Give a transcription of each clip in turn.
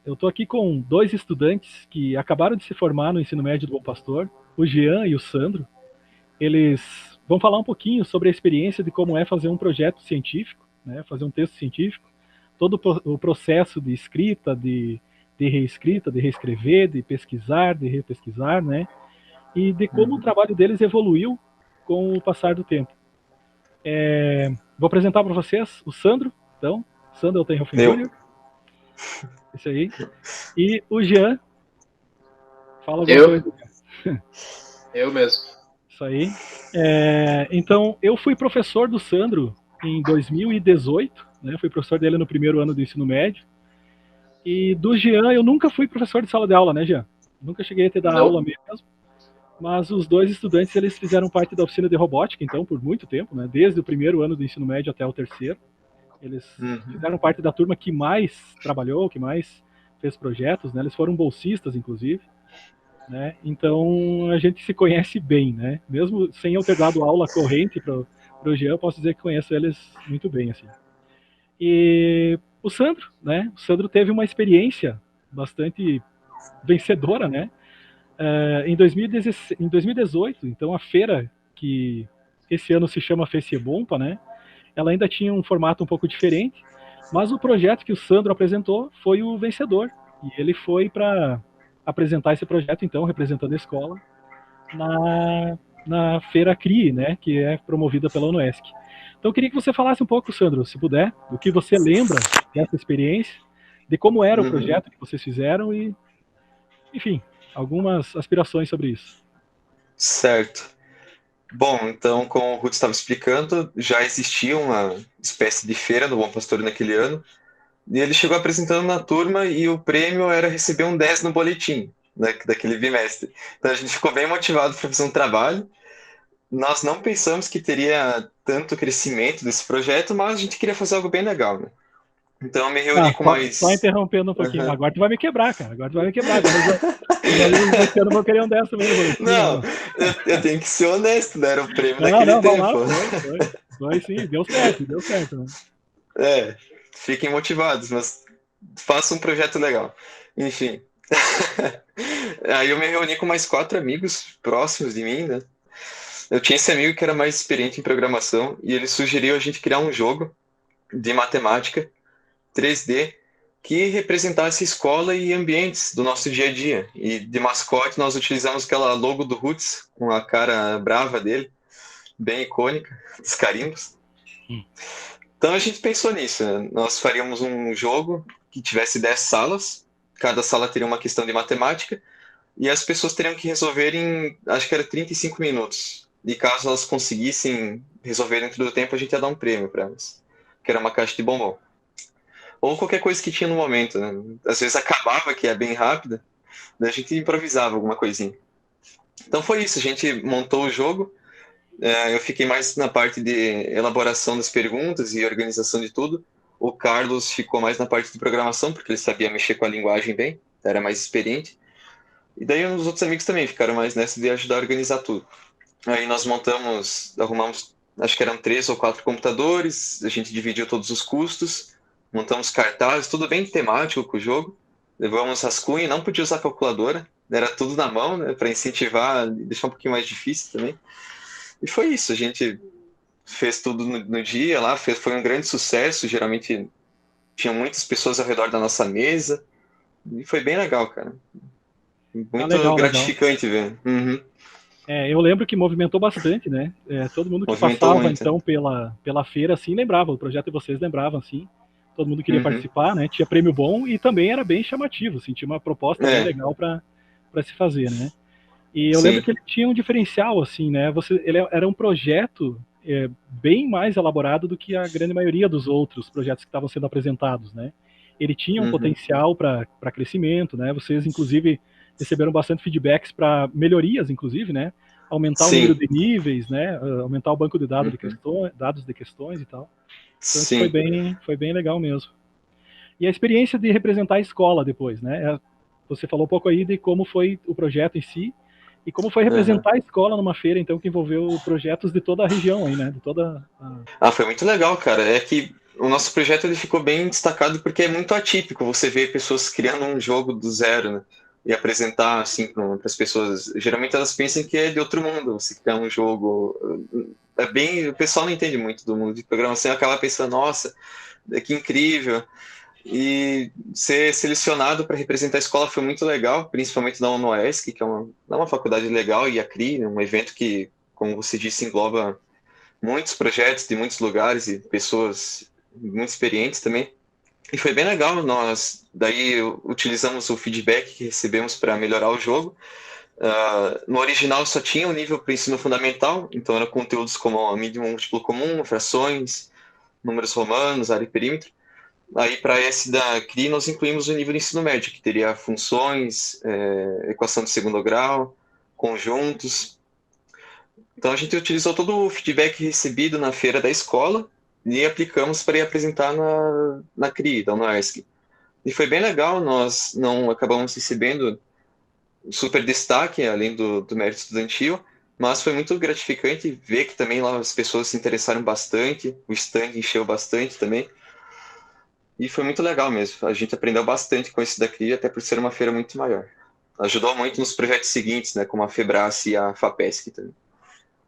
Eu estou aqui com dois estudantes que acabaram de se formar no ensino médio do Bom Pastor, o Jean e o Sandro. Eles vão falar um pouquinho sobre a experiência de como é fazer um projeto científico, né, fazer um texto científico, todo o processo de escrita, de reescrita, de reescrever, de pesquisar, de repesquisar, né, e de como o trabalho deles evoluiu com o passar do tempo. Vou apresentar para vocês o Sandro, então, Sandro Altenhofen Eu. Jr., esse aí, e o Jean. Fala alguma Eu? coisa. Eu mesmo. Isso aí. Então, eu fui professor do Sandro em 2018, né? Fui professor dele no primeiro ano do ensino médio. E do Jean, eu nunca fui professor de sala de aula, né, Jean? Nunca cheguei a te dar Não. aula mesmo. Mas os dois estudantes, eles fizeram parte da oficina de robótica, então, por muito tempo, né? Desde o primeiro ano do ensino médio até o terceiro. Eles fizeram parte da turma que mais trabalhou, que mais fez projetos, né? Eles foram bolsistas, inclusive. Né? Então a gente se conhece bem, né? Mesmo sem eu ter dado aula corrente para o Jean, eu posso dizer que conheço eles muito bem, assim. E o Sandro, né? O Sandro teve uma experiência bastante vencedora, né? Em 2018, então a feira que esse ano se chama FECIEBOMPA, né? Ela ainda tinha um formato um pouco diferente, mas o projeto que o Sandro apresentou foi o vencedor. E ele foi para apresentar esse projeto, então, representando a escola, na Feira CRI, né, que é promovida pela UNESC. Então, eu queria que você falasse um pouco, Sandro, se puder, do que você lembra dessa experiência, de como era o projeto que vocês fizeram e, enfim, algumas aspirações sobre isso. Certo. Bom, então, como o Ruth estava explicando, já existia uma espécie de feira no Bom Pastor naquele ano, e ele chegou apresentando na turma e o prêmio era receber um 10 no boletim, né, daquele bimestre. Então a gente ficou bem motivado para fazer um trabalho. Nós não pensamos que teria tanto crescimento desse projeto, mas a gente queria fazer algo bem legal, né? Então eu me reuni com Só mais... interrompendo um pouquinho. Agora tu vai me quebrar, cara. Agora tu vai me quebrar. Agora os alunos desse ano vão querer um dessa também no boletim. Não, eu tenho que ser honesto, né? Era o prêmio Não, daquele vamos lá. tempo. Foi sim. Deu certo, né? Fiquem motivados, mas façam um projeto legal. Enfim. Aí eu me reuni com mais 4 amigos próximos de mim, né? Eu tinha esse amigo que era mais experiente em programação e ele sugeriu a gente criar um jogo de matemática 3D que representasse escola e ambientes do nosso dia a dia. E de mascote nós utilizamos aquela logo do Roots com a cara brava dele, bem icônica, dos carimbos. Então a gente pensou nisso, né? Nós faríamos um jogo que tivesse 10 salas, cada sala teria uma questão de matemática, e as pessoas teriam que resolver em, acho que era 35 minutos. E caso elas conseguissem resolver dentro do tempo, a gente ia dar um prêmio para elas, que era uma caixa de bombom. Ou qualquer coisa que tinha no momento, né? Às vezes acabava, que é bem rápida, daí a gente improvisava alguma coisinha. Então foi isso, a gente montou o jogo, eu fiquei mais na parte de elaboração das perguntas e organização de tudo. O Carlos ficou mais na parte de programação, porque ele sabia mexer com a linguagem bem, era mais experiente. E daí os outros amigos também ficaram mais nessa de ajudar a organizar tudo. Aí nós arrumamos, acho que eram 3 ou 4 computadores, a gente dividiu todos os custos, montamos cartazes, tudo bem temático com o jogo. Levamos rascunho, não podia usar calculadora, era tudo na mão, né, para incentivar, deixar um pouquinho mais difícil também. E foi isso, a gente fez tudo no dia lá, foi um grande sucesso, geralmente tinha muitas pessoas ao redor da nossa mesa, e foi bem legal, cara. Muito Legal. gratificante ver. Eu lembro que movimentou bastante, né? Todo mundo que Movimentou passava, muito. então, pela feira, assim, lembrava. O projeto de vocês lembravam, assim. Todo mundo queria participar, né? Tinha prêmio bom e também era bem chamativo, assim. Tinha uma proposta bem legal para se fazer, né? E eu lembro que ele tinha um diferencial, assim, né? Ele era um projeto bem mais elaborado do que a grande maioria dos outros projetos que estavam sendo apresentados, né? Ele tinha um potencial para crescimento, né? Vocês, inclusive, receberam bastante feedbacks para melhorias, inclusive, né? Aumentar o número de níveis, né? Aumentar o banco de dados de questões e tal. Então isso foi bem legal mesmo. E a experiência de representar a escola depois, né? Você falou um pouco aí de como foi o projeto em si e como foi representar a escola numa feira, então, que envolveu projetos de toda a região aí, né? De toda Foi muito legal, cara. É que o nosso projeto ele ficou bem destacado porque é muito atípico você ver pessoas criando um jogo do zero, né? E apresentar assim para as pessoas. Geralmente elas pensam que é de outro mundo. Você criar um jogo é bem, o pessoal não entende muito do mundo de programação, acaba pensando, nossa, que incrível. E ser selecionado para representar a escola foi muito legal, principalmente na UNOESC, que é uma faculdade legal, e a CRI, um evento que, como você disse, engloba muitos projetos de muitos lugares e pessoas muito experientes também. E foi bem legal, nós daí utilizamos o feedback que recebemos para melhorar o jogo. No original só tinha o nível para ensino fundamental, então eram conteúdos como mínimo múltiplo comum, frações, números romanos, área e perímetro. Aí para esse da CRI nós incluímos o nível de ensino médio, que teria funções, equação de segundo grau, conjuntos. Então a gente utilizou todo o feedback recebido na feira da escola e aplicamos para ir apresentar na CRI, da UNAESC. E foi bem legal, nós não acabamos recebendo super destaque, além do mérito estudantil, mas foi muito gratificante ver que também lá as pessoas se interessaram bastante, o stand encheu bastante também, e foi muito legal mesmo. A gente aprendeu bastante com esse daqui, até por ser uma feira muito maior. Ajudou muito nos projetos seguintes, né, como a Febrace e a FAPESC também.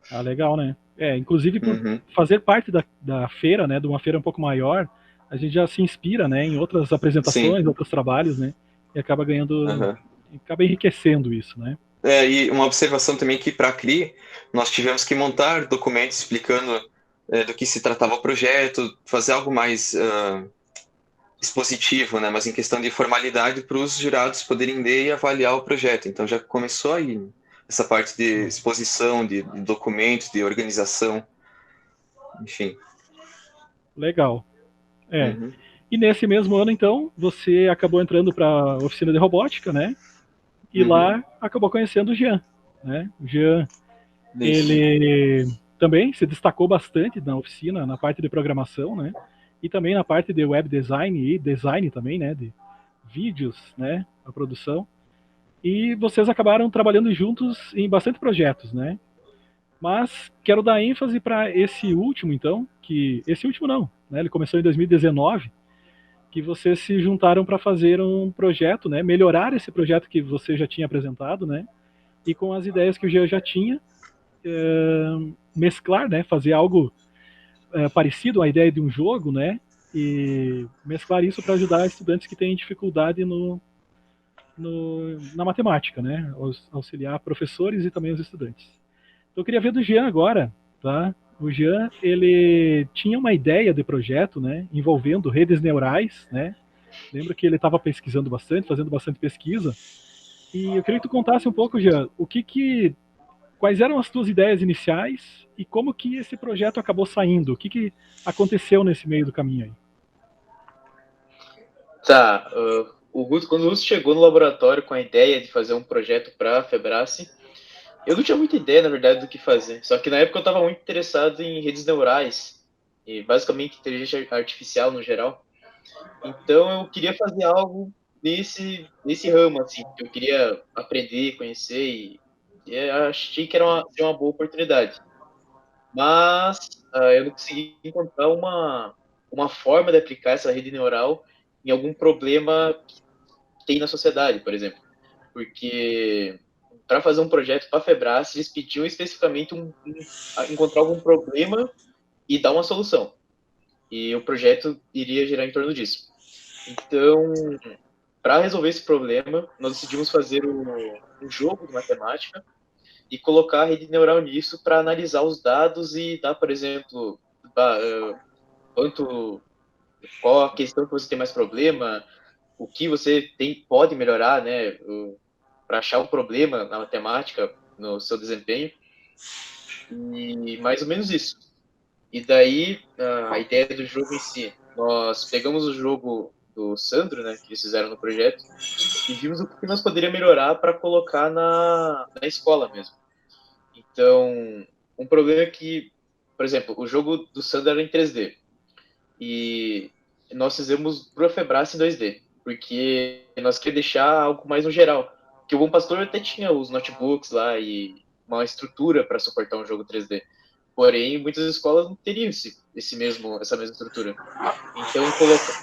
Ah, legal, né? Inclusive por Uhum. fazer parte da feira, né, de uma feira um pouco maior, a gente já se inspira, né, em outras Sim. apresentações, outros trabalhos, né, e acaba ganhando, Uhum. acaba enriquecendo isso, né? E uma observação também que para a CRI, nós tivemos que montar documentos explicando do que se tratava o projeto, fazer algo mais expositivo, né? Mas em questão de formalidade para os jurados poderem ler e avaliar o projeto. Então já começou aí essa parte de exposição, de documentos, de organização, enfim. Legal. Uhum. E nesse mesmo ano, então, você acabou entrando para a oficina de robótica, né? E Uhum. lá acabou conhecendo o Jean, né? O Jean, Isso. ele também se destacou bastante na oficina, na parte de programação, né? E também na parte de web design e design também, né? De vídeos, né? A produção. E vocês acabaram trabalhando juntos em bastante projetos, né? Mas quero dar ênfase para esse último, então, que esse último não, né? Ele começou em 2019, que vocês se juntaram para fazer um projeto, né? Melhorar esse projeto que você já tinha apresentado, né? E com as ideias que o Jean já tinha, mesclar, né? Fazer algo parecido à ideia de um jogo, né? E mesclar isso para ajudar estudantes que têm dificuldade na matemática, né? Auxiliar professores e também os estudantes. Então, eu queria ver do Jean agora, tá? O Jean, ele tinha uma ideia de projeto, né? Envolvendo redes neurais, né? Lembro que ele estava pesquisando bastante, fazendo bastante pesquisa. E eu queria que tu contasse um pouco, Jean, quais eram as tuas ideias iniciais e como que esse projeto acabou saindo? O que aconteceu nesse meio do caminho aí? Tá, quando o Gusto chegou no laboratório com a ideia de fazer um projeto para a Febrace, eu não tinha muita ideia, na verdade, do que fazer. Só que na época eu estava muito interessado em redes neurais e basicamente inteligência artificial no geral. Então eu queria fazer algo nesse ramo, assim, que eu queria aprender, conhecer e eu achei que seria uma boa oportunidade. Mas eu não consegui encontrar uma forma de aplicar essa rede neural em algum problema que tem na sociedade, por exemplo. Porque para fazer um projeto para a Febrace, eles pediam especificamente encontrar algum problema e dar uma solução. E o projeto iria girar em torno disso. Então, para resolver esse problema, nós decidimos fazer um jogo de matemática e colocar a rede neural nisso para analisar os dados e dar, por exemplo, quanto, qual a questão que você tem mais problema, o que você pode melhorar, né, para achar um problema na matemática, no seu desempenho, e mais ou menos isso. E daí, a ideia do jogo em si, nós pegamos o jogo do Sandro, né, que eles fizeram no projeto, e vimos o que nós poderíamos melhorar para colocar na escola mesmo. Então, um problema é que, por exemplo, o jogo do Sandro era em 3D, e nós fizemos para a Febrace em 2D, porque nós queríamos deixar algo mais no geral. Que o Bom Pastor até tinha os notebooks lá e uma estrutura para suportar um jogo 3D. Porém, muitas escolas não teriam essa mesma estrutura. Então,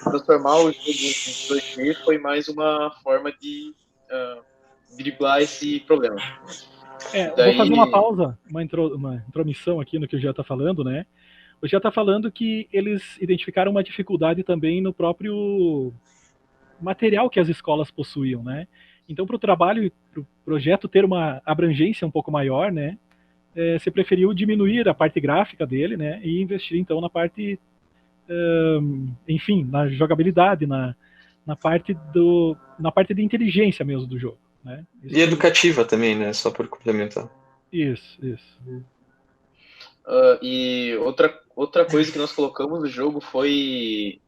transformar o jogo em 2D foi mais uma forma de driblar esse problema. Vou fazer uma pausa, uma intromissão aqui no que o Jean está falando, né? O Jean está falando que eles identificaram uma dificuldade também no próprio material que as escolas possuíam, né? Então, para o trabalho, para o projeto ter uma abrangência um pouco maior, né? Você preferiu diminuir a parte gráfica dele, né? E investir então na parte, enfim, na jogabilidade, na parte de inteligência mesmo do jogo, né? E educativa também, né? Só por complementar. Isso. E outra coisa que nós colocamos no jogo foi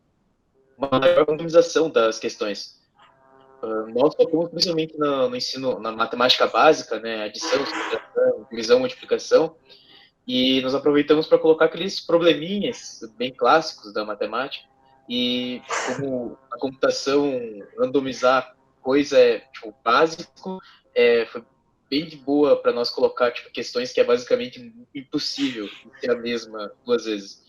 uma maior randomização das questões. Nós focamos principalmente no ensino, na matemática básica, né? Adição, subtração, divisão, multiplicação. E nós aproveitamos para colocar aqueles probleminhas bem clássicos da matemática. E como a computação randomizar coisa é tipo, básico, foi bem de boa para nós colocar tipo, questões que é basicamente impossível ter a mesma duas vezes.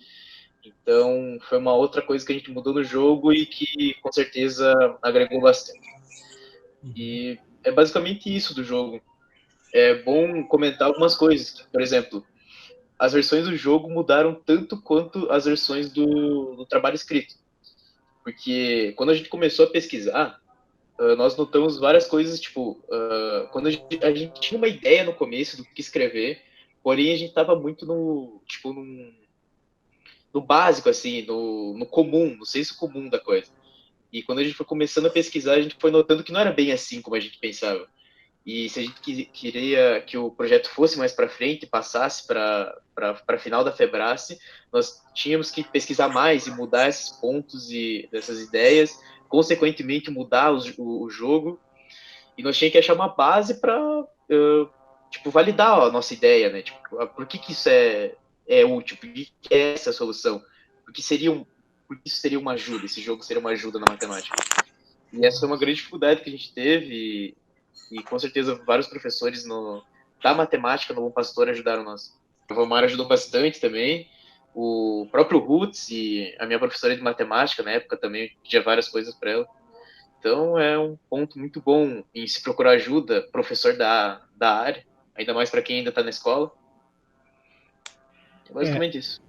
Então, foi uma outra coisa que a gente mudou no jogo e que com certeza agregou bastante. E é basicamente isso do jogo. É bom comentar algumas coisas. Por exemplo, as versões do jogo mudaram tanto quanto as versões do trabalho escrito. Porque quando a gente começou a pesquisar, nós notamos várias coisas, tipo, quando a gente tinha uma ideia no começo do que escrever, porém a gente estava muito no básico, assim, no comum, no senso comum da coisa. E quando a gente foi começando a pesquisar, a gente foi notando que não era bem assim como a gente pensava. E se a gente queria que o projeto fosse mais para frente, passasse para a final da Febrace, nós tínhamos que pesquisar mais e mudar esses pontos e dessas ideias, consequentemente mudar o jogo. E nós tínhamos que achar uma base para tipo, validar a nossa ideia, né? Tipo, por que isso é útil? Por que é essa a solução? Porque isso seria uma ajuda, esse jogo seria uma ajuda na matemática. E essa foi uma grande dificuldade que a gente teve e com certeza vários professores da matemática no Bom Pastor ajudaram nós. O Vomar ajudou bastante também, o próprio Roots e a minha professora de matemática na época também pedia várias coisas para ela. Então é um ponto muito bom em se procurar ajuda, professor da área, ainda mais para quem ainda está na escola. É basicamente isso.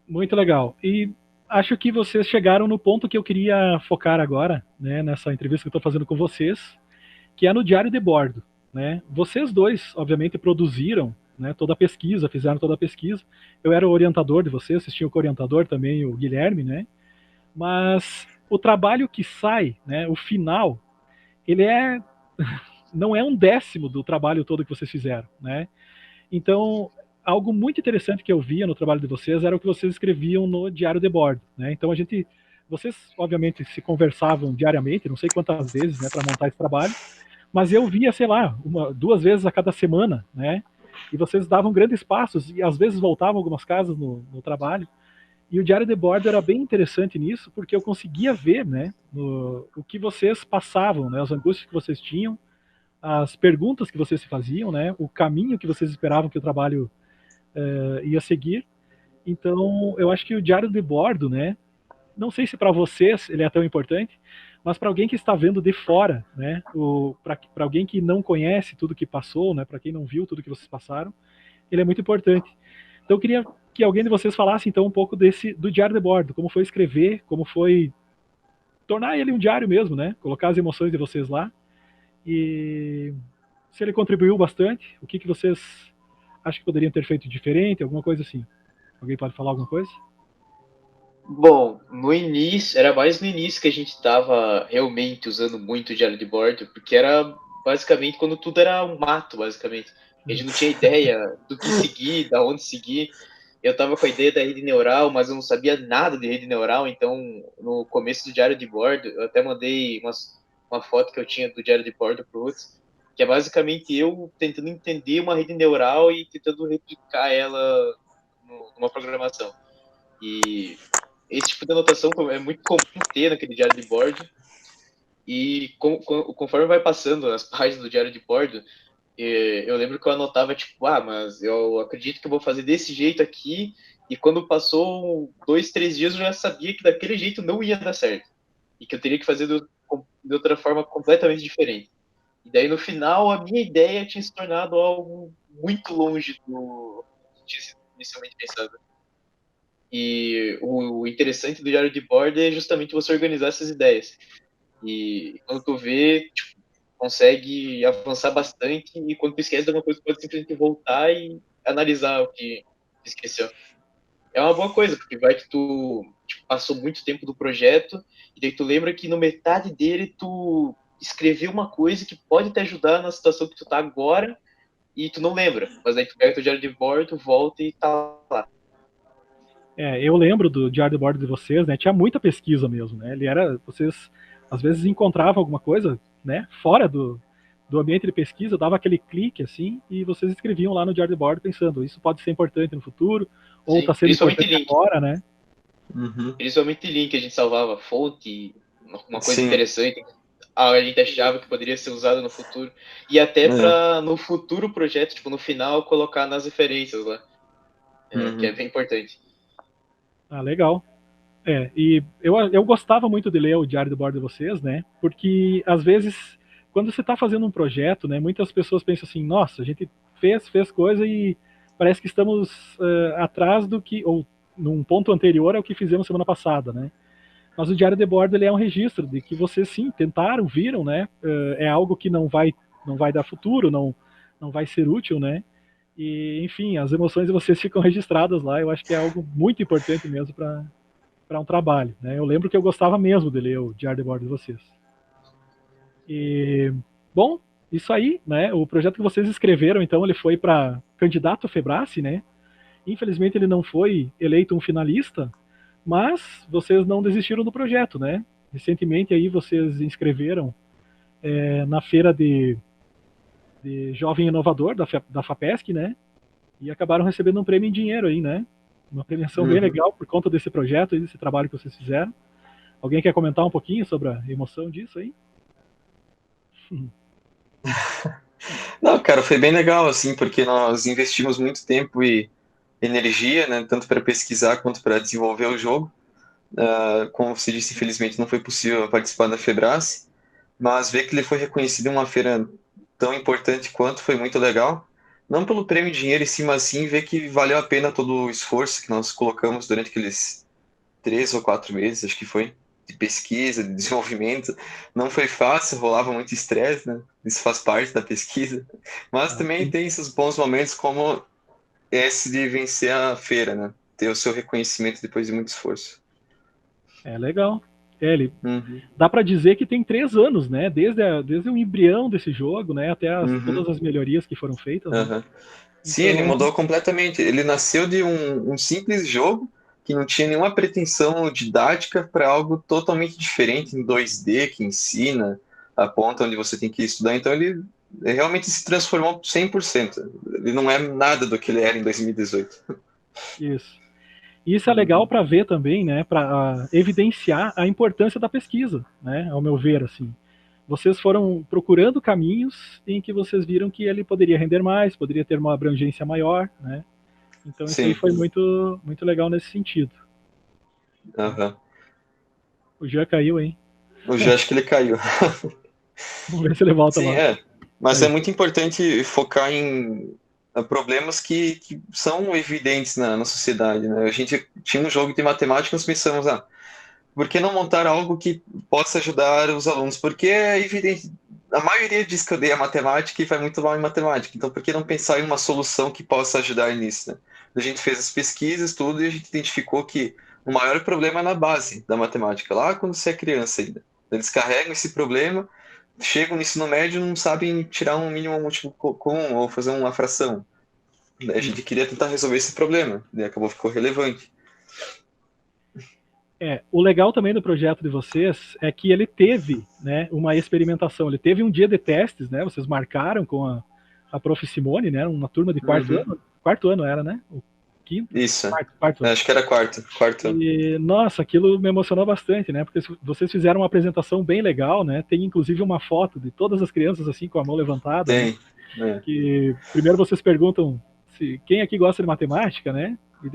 Muito legal. E acho que vocês chegaram no ponto que eu queria focar agora, né, nessa entrevista que eu estou fazendo com vocês, que é no diário de bordo, né? Vocês dois, obviamente, produziram, né, toda a pesquisa, fizeram toda a pesquisa. Eu era o orientador de vocês tinham o co-orientador também, o Guilherme, né? Mas o trabalho que sai, né, o final, ele não é um décimo do trabalho todo que vocês fizeram, né? Então, algo muito interessante que eu via no trabalho de vocês era o que vocês escreviam no diário de bordo, né? Então vocês obviamente se conversavam diariamente, não sei quantas vezes, né, para montar esse trabalho, mas eu via, sei lá, duas vezes a cada semana, né? E vocês davam grandes passos e às vezes voltavam algumas casas no trabalho. E o diário de bordo era bem interessante nisso, porque eu conseguia ver, né, o que vocês passavam, né, as angústias que vocês tinham, as perguntas que vocês se faziam, né, o caminho que vocês esperavam que o trabalho ia seguir. Então, eu acho que o diário de bordo, né, não sei se para vocês ele é tão importante, mas para alguém que está vendo de fora, né, para alguém que não conhece tudo que passou, né, para quem não viu tudo que vocês passaram, ele é muito importante. Então, eu queria que alguém de vocês falasse então um pouco do diário de bordo, como foi escrever, como foi tornar ele um diário mesmo, né, colocar as emoções de vocês lá e se ele contribuiu bastante, o que vocês acham que poderiam ter feito diferente, alguma coisa assim. Alguém pode falar alguma coisa? Bom, no início, era mais no início que a gente estava realmente usando muito o diário de bordo, porque era basicamente quando tudo era um mato, basicamente. A gente não tinha ideia do que seguir, da onde seguir. Eu estava com a ideia da rede neural, mas eu não sabia nada de rede neural, então no começo do diário de bordo, eu até mandei uma foto que eu tinha do diário de bordo pro Roots, que é basicamente eu tentando entender uma rede neural e tentando replicar ela numa programação. E esse tipo de anotação é muito comum ter naquele diário de bordo. E conforme vai passando as páginas do diário de bordo, eu lembro que eu anotava, tipo, mas eu acredito que eu vou fazer desse jeito aqui, e quando passou 2, 3 dias eu já sabia que daquele jeito não ia dar certo, e que eu teria que fazer de outra forma completamente diferente. E daí no final a minha ideia tinha se tornado algo muito longe do que tinha sido inicialmente pensado. E o interessante do diário de bordo é justamente você organizar essas ideias. E quando tu vê, tipo, consegue avançar bastante, e quando tu esquece de alguma coisa, tu pode simplesmente voltar e analisar o que tu esqueceu. É uma boa coisa, porque vai que tu tipo, passou muito tempo do projeto, e daí tu lembra que no metade dele tu escreveu uma coisa que pode te ajudar na situação que tu tá agora, e tu não lembra. Mas daí tu pega teu diário de bordo, tu volta e tá lá. Eu lembro do diário de bordo de vocês, né? Tinha muita pesquisa mesmo, né? Vocês às vezes encontravam alguma coisa, né? Fora do ambiente de pesquisa, dava aquele clique assim e vocês escreviam lá no diário de bordo pensando, isso pode ser importante no futuro ou Sim, está sendo principalmente importante link. agora, né? Principalmente link, a gente salvava fonte, uma coisa Sim. interessante, a gente achava que poderia ser usada no futuro, e até para no futuro projeto, tipo, no final, colocar nas referências lá, que é bem importante. Ah, legal. E eu gostava muito de ler o diário de bordo de vocês, né? Porque às vezes, quando você está fazendo um projeto, né, muitas pessoas pensam assim, nossa, a gente fez coisa e parece que estamos atrás do que, ou num ponto anterior ao que fizemos semana passada, né? Mas o diário de bordo ele é um registro de que vocês sim tentaram, viram, né? É algo que não vai dar futuro, não vai ser útil, né? E enfim, as emoções de vocês ficam registradas lá. Eu acho que é algo muito importante mesmo para um trabalho, né? Eu lembro que eu gostava mesmo de ler o diário de bordo de vocês. E bom, isso aí, né? O projeto que vocês escreveram, então, ele foi para candidato a Febrace, né? Infelizmente ele não foi eleito um finalista, mas vocês não desistiram do projeto, né? Recentemente aí vocês inscreveram na feira de jovem inovador da FAPESC, né? E acabaram recebendo um prêmio em dinheiro aí, né? Uma premiação bem legal por conta desse projeto e desse trabalho que vocês fizeram. Alguém quer comentar um pouquinho sobre a emoção disso aí? Não, cara, foi bem legal, assim, porque nós investimos muito tempo e energia, né, tanto para pesquisar quanto para desenvolver o jogo. Como você disse, infelizmente não foi possível participar da Febrace, mas ver que ele foi reconhecido em uma feira tão importante quanto foi muito legal. Não pelo prêmio de dinheiro em si, mas sim ver que valeu a pena todo o esforço que nós colocamos durante aqueles 3 ou 4 meses, acho que foi, de pesquisa, de desenvolvimento. Não foi fácil, rolava muito estresse, né? Isso faz parte da pesquisa. Mas também tem esses bons momentos como esse de vencer a feira, né? Ter o seu reconhecimento depois de muito esforço. É legal. Dá para dizer que tem 3 anos, né? Desde o embrião desse jogo, né? Até todas as melhorias que foram feitas. Né? Sim, ele mudou completamente. Ele nasceu de um simples jogo que não tinha nenhuma pretensão didática para algo totalmente diferente em 2D, que ensina, aponta onde você tem que estudar. Então ele realmente se transformou 100%. Ele não é nada do que ele era em 2018. Isso. E isso é legal para ver também, né? Para evidenciar a importância da pesquisa, né? Ao meu ver, assim. Vocês foram procurando caminhos em que vocês viram que ele poderia render mais, poderia ter uma abrangência maior, né? Então isso aí foi muito, muito legal nesse sentido. O Jean caiu, hein? O Jean, acho que ele caiu. Vamos ver se ele volta lá. Mas é muito importante focar em problemas que são evidentes na sociedade. Né? A gente tinha um jogo de matemática, nós pensamos, por que não montar algo que possa ajudar os alunos? Porque é evidente, a maioria diz que odeia matemática e vai muito mal em matemática, então por que não pensar em uma solução que possa ajudar nisso? Né? A gente fez as pesquisas, tudo, e a gente identificou que o maior problema é na base da matemática, lá quando você é criança ainda. Eles carregam esse problema, chegam no ensino médio e não sabem tirar um mínimo múltiplo comum ou fazer uma fração. A gente queria tentar resolver esse problema, e acabou ficou relevante. O legal também do projeto de vocês é que ele teve, né, uma experimentação, ele teve um dia de testes, né, vocês marcaram com a Prof. Simone, né, uma turma de quarto ano era, né? O quinto? Isso, quarto ano. Acho que era quarto ano. E, nossa, aquilo me emocionou bastante, né, porque vocês fizeram uma apresentação bem legal, né, tem inclusive uma foto de todas as crianças assim com a mão levantada. Tem. Né? Que primeiro vocês perguntam quem aqui gosta de matemática, né? E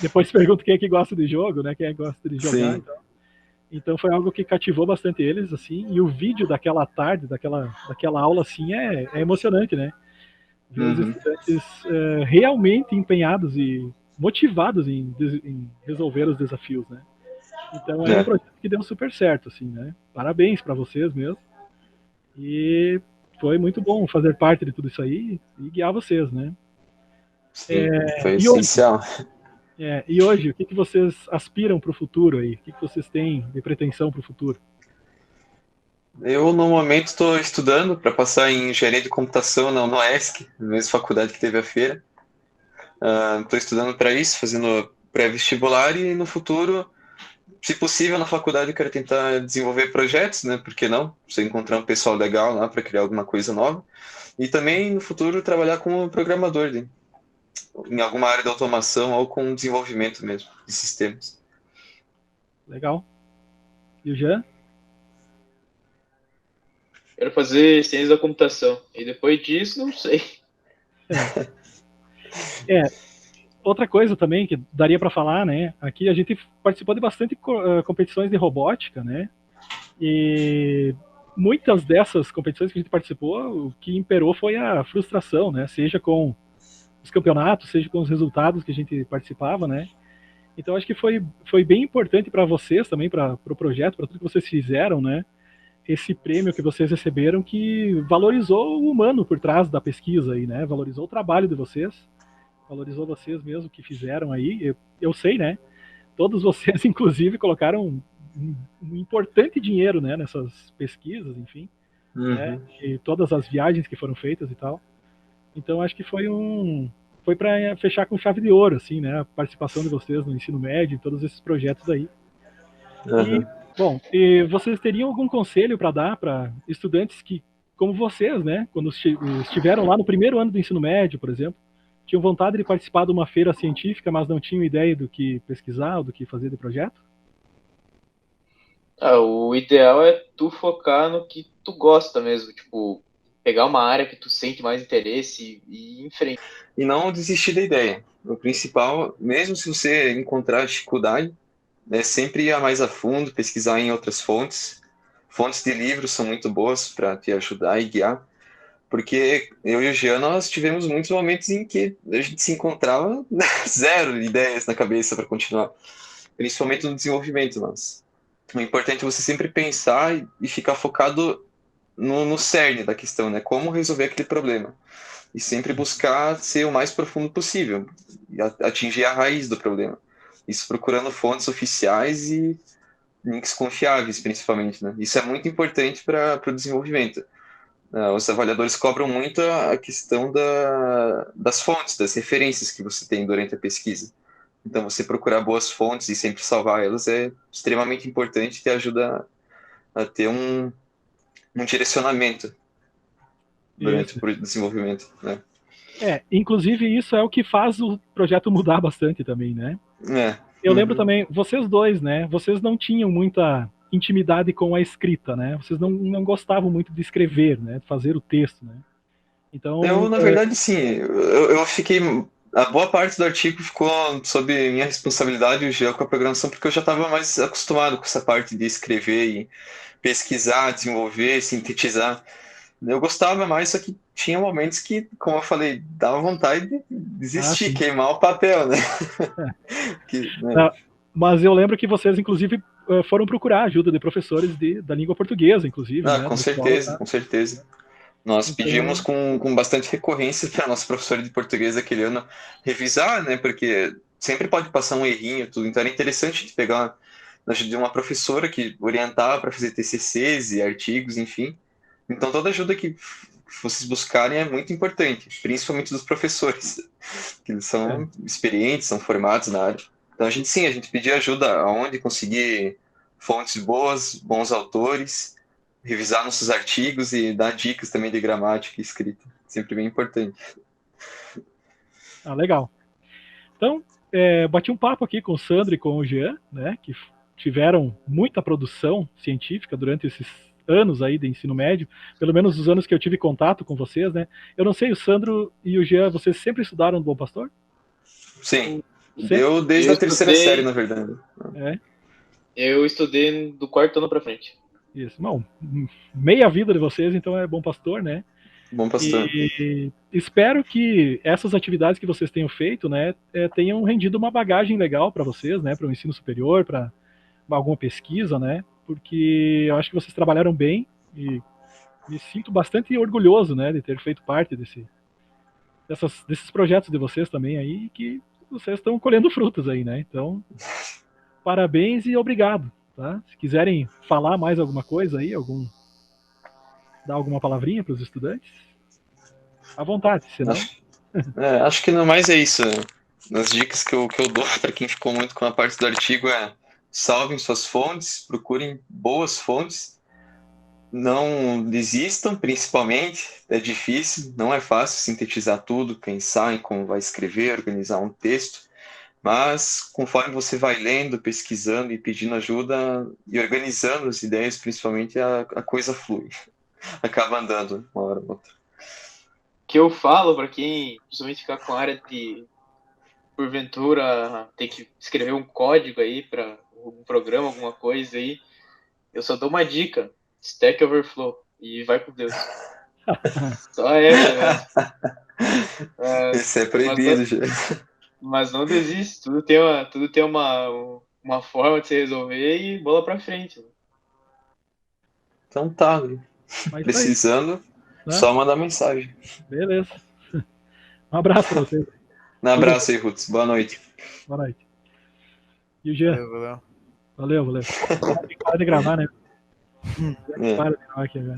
depois perguntam quem aqui gosta de jogo, né? Quem é que gosta de jogar. Então foi algo que cativou bastante eles, assim. E o vídeo daquela tarde, daquela aula, assim, é emocionante, né? Ver os estudantes realmente empenhados e motivados em resolver os desafios, né? Então é um projeto que deu super certo, assim, né? Parabéns para vocês mesmo. E foi muito bom fazer parte de tudo isso aí e guiar vocês, né? Sim, foi essencial. E hoje, o que vocês aspiram para o futuro aí? O que vocês têm de pretensão para o futuro? Eu, no momento, estou estudando para passar em engenharia de computação na UESC, na mesma faculdade que teve a feira. Estou estudando para isso, fazendo pré-vestibular e no futuro, se possível, na faculdade eu quero tentar desenvolver projetos, né? Por que não? Você encontrar um pessoal legal lá para criar alguma coisa nova. E também, no futuro, trabalhar como programador, né? Em alguma área de automação ou com desenvolvimento mesmo de sistemas. Legal. E o Jean? Quero fazer ciência da computação. E depois disso, não sei. Outra coisa também que daria para falar, né? Aqui a gente participou de bastante competições de robótica, né? E muitas dessas competições que a gente participou, o que imperou foi a frustração, né? Seja com os campeonatos, seja com os resultados que a gente participava, né? Então acho que foi bem importante para vocês também, para o projeto, para tudo que vocês fizeram, né? Esse prêmio que vocês receberam que valorizou o humano por trás da pesquisa aí, né? Valorizou o trabalho de vocês, valorizou vocês mesmo que fizeram aí. Eu sei, né? Todos vocês, inclusive, colocaram um importante dinheiro, né? Nessas pesquisas, enfim, né? E todas as viagens que foram feitas e tal. Então acho que foi para fechar com chave de ouro, assim, né? A participação de vocês no ensino médio, em todos esses projetos aí. E vocês teriam algum conselho para dar para estudantes que, como vocês, né? Quando estiveram lá no primeiro ano do ensino médio, por exemplo, tinham vontade de participar de uma feira científica, mas não tinham ideia do que pesquisar ou do que fazer de projeto? O ideal é tu focar no que tu gosta mesmo, tipo, pegar uma área que tu sente mais interesse e ir em frente. E não desistir da ideia. O principal, mesmo se você encontrar dificuldade, é sempre ir mais a fundo, pesquisar em outras fontes. Fontes de livros são muito boas para te ajudar e guiar, porque eu e o Jean, nós tivemos muitos momentos em que a gente se encontrava zero ideias na cabeça para continuar, principalmente no desenvolvimento, mas o importante é você sempre pensar e ficar focado no cerne da questão, né? Como resolver aquele problema. E sempre buscar ser o mais profundo possível, e atingir a raiz do problema. Isso procurando fontes oficiais e links confiáveis, principalmente, né? Isso é muito importante para o desenvolvimento. Os avaliadores cobram muito a questão das fontes, das referências que você tem durante a pesquisa. Então, você procurar boas fontes e sempre salvar elas é extremamente importante e te ajuda a ter um direcionamento durante o desenvolvimento, né? Inclusive isso é o que faz o projeto mudar bastante também, né? Eu lembro também, vocês dois, né? Vocês não tinham muita intimidade com a escrita, né? Vocês não gostavam muito de escrever, né? De fazer o texto, né? Então, eu, na verdade, sim. Eu fiquei... A boa parte do artigo ficou sob minha responsabilidade e o com a programação, porque eu já estava mais acostumado com essa parte de escrever e pesquisar, desenvolver, sintetizar. Eu gostava mais, só que tinha momentos que, como eu falei, dava vontade de desistir, queimar o papel, né? Mas eu lembro que vocês, inclusive, foram procurar ajuda de professores da língua portuguesa, inclusive. Né? Com certeza, com certeza. Nós pedimos com bastante recorrência para nosso professor de português aquele ano revisar, né? Porque sempre pode passar um errinho, tudo. Então era interessante de pegar ajuda de uma professora que orientava para fazer TCCs e artigos, enfim. Então toda ajuda que vocês buscarem é muito importante, principalmente dos professores, que eles são experientes, são formados na área. Então a gente pedia ajuda aonde conseguir fontes boas, bons autores, revisar nossos artigos e dar dicas também de gramática e escrita. Sempre bem importante. Legal. Então, bati um papo aqui com o Sandro e com o Jean, né, que tiveram muita produção científica durante esses anos aí de ensino médio, pelo menos os anos que eu tive contato com vocês, né? Eu não sei, o Sandro e o Jean, vocês sempre estudaram no Bom Pastor? Sim. Sempre? Eu desde Eu a terceira estudei- série, na verdade. É, Eu estudei do quarto ano pra frente. isso. Bom, meia vida de vocês, então é Bom Pastor, né? Bom pastor. E espero que essas atividades que vocês tenham feito, né, tenham rendido uma bagagem legal para vocês, né, para o ensino superior, para alguma pesquisa, né, porque eu acho que vocês trabalharam bem e me sinto bastante orgulhoso, né, de ter feito parte desses projetos de vocês também aí, que vocês estão colhendo frutos aí, né, então parabéns e obrigado, tá? Se quiserem falar mais alguma coisa aí, dar alguma palavrinha para os estudantes, à vontade, senão... Acho que no mais é isso. As dicas que eu dou para quem ficou muito com a parte do artigo salvem suas fontes, procurem boas fontes, não desistam, principalmente, é difícil, não é fácil sintetizar tudo, pensar em como vai escrever, organizar um texto, mas conforme você vai lendo, pesquisando e pedindo ajuda e organizando as ideias, principalmente, a coisa flui, acaba andando uma hora ou outra. Que eu falo para quem principalmente ficar com a área de, porventura, ter que escrever um código aí para um programa, alguma coisa aí, eu só dou uma dica: Stack Overflow, e vai com Deus. Só essa mesmo. Esse é proibido, já. Mas não desiste, tudo tem uma forma de se resolver e bola pra frente. Então tá, Mas precisando, tá aí, só mandar mensagem. beleza. Um abraço para vocês. Um abraço aí, Rutz. Boa noite. Boa noite. E o Jean? Valeu. Valeu. Para de gravar, né? É. Para de gravar aqui agora.